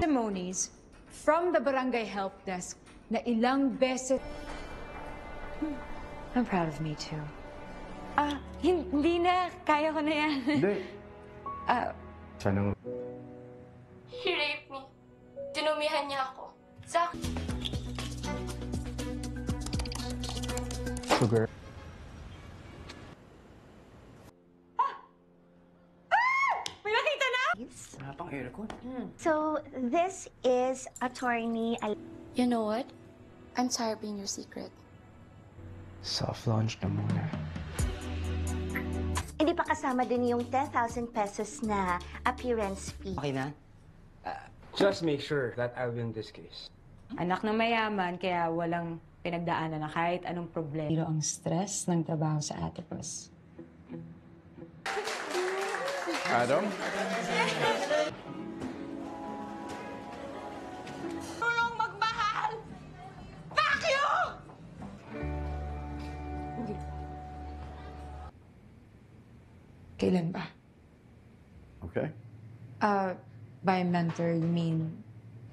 testimonies from the barangay help desk na ilang beses... I'm proud of me too. Hindi na. Kaya ko na yan. Hindi. Sanang... He raped me. Dinumihan niya ako. Zach! Sugar. May nakita na? Pang aircon. So, this is attorney... You know what? I'm tired of being your secret. Soft launch na muna. Hindi pa kasama din yung 10,000 pesos na appearance fee. Okay na? Just make sure that I win this case. Anak ng mayaman, kaya walang pinagdaanan na kahit anong problema. Pero ang stress ng trabaho sa Atipos. Adam? Tulong magmahal! Fuck you! Kailan ba? Okay. By mentor, you mean...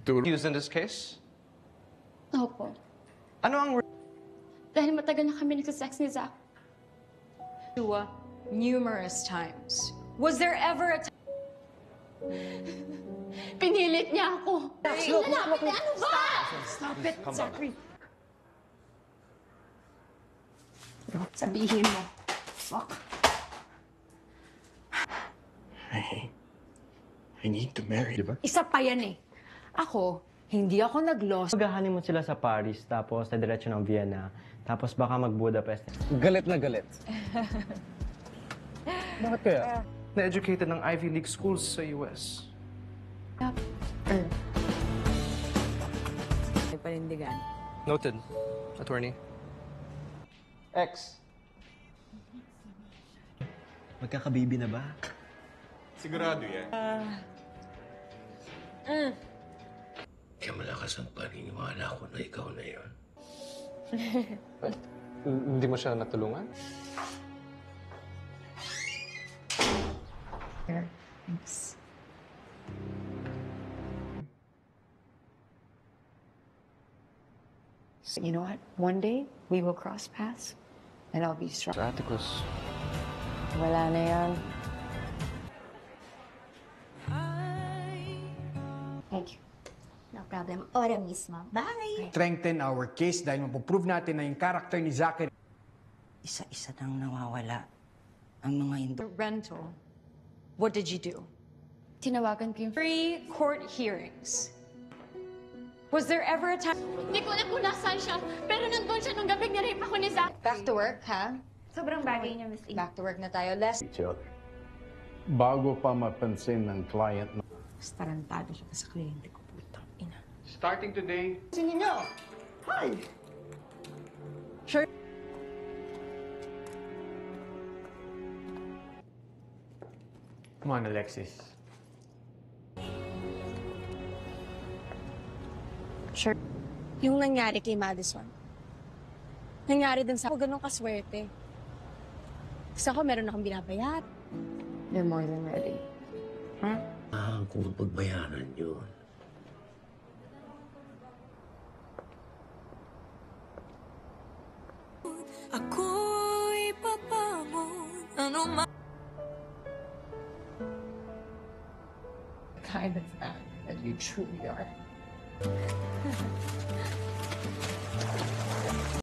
Used in this case? Opo. Ano ang... Dahil matagal na kami nagsasex ni Zach. Numerous times. Was there ever a time... Pinilit niya ako. Lalapit na, ano ba? Stop it, Zachary. Sabihin mo. Fuck. I need to marry, di ba? Isa pa yan eh. Ako, hindi ako nag-lost. Mag-honeymoon sila sa Paris, tapos sa diretso ng Vienna, tapos baka mag-Budapest. Galit na galit. Bakit kaya? Na-educated ng Ivy League schools sa US. May panindigan. Noted, attorney. X. Magkakababy na ba? Sigurado yan. Kaya malakas ang paniniwala ko na ikaw na yun. Hindi mo siya natulungan? Thanks. So, you know what? One day, we will cross paths, and I'll be strong. Atticus. Wala na yan. Thank you. No problem. Ora mismo. Bye! Strengthen our case dahil mapuprove natin na yung character ni Zachary. Isa-isa nang nawawala ang mga The rental, what did you do? Tinawagan ko yung... 3 court hearings. Was there ever a time... Hindi ko alam kung nasaan siya, pero nandun siya nung gabing nirape ako ni Zach. Back to work, ha? Sobrang bagay niya, Miss A. Back to work na tayo. Less... Each other. Bago pa mapansin ng client na... Mas tarantado siya pa sa kliyente ko. Putang ina. Starting today, Sure. Come on, Alexis. Sure. Yung nangyari kay Madison. Nangyari din sa ako ganun kaswerte. Kasi ako meron akong binabayat. You're more than ready. Huh? Kung pagbayaran yun. Ako'y papamun, ano ma... Kind of man that you truly are.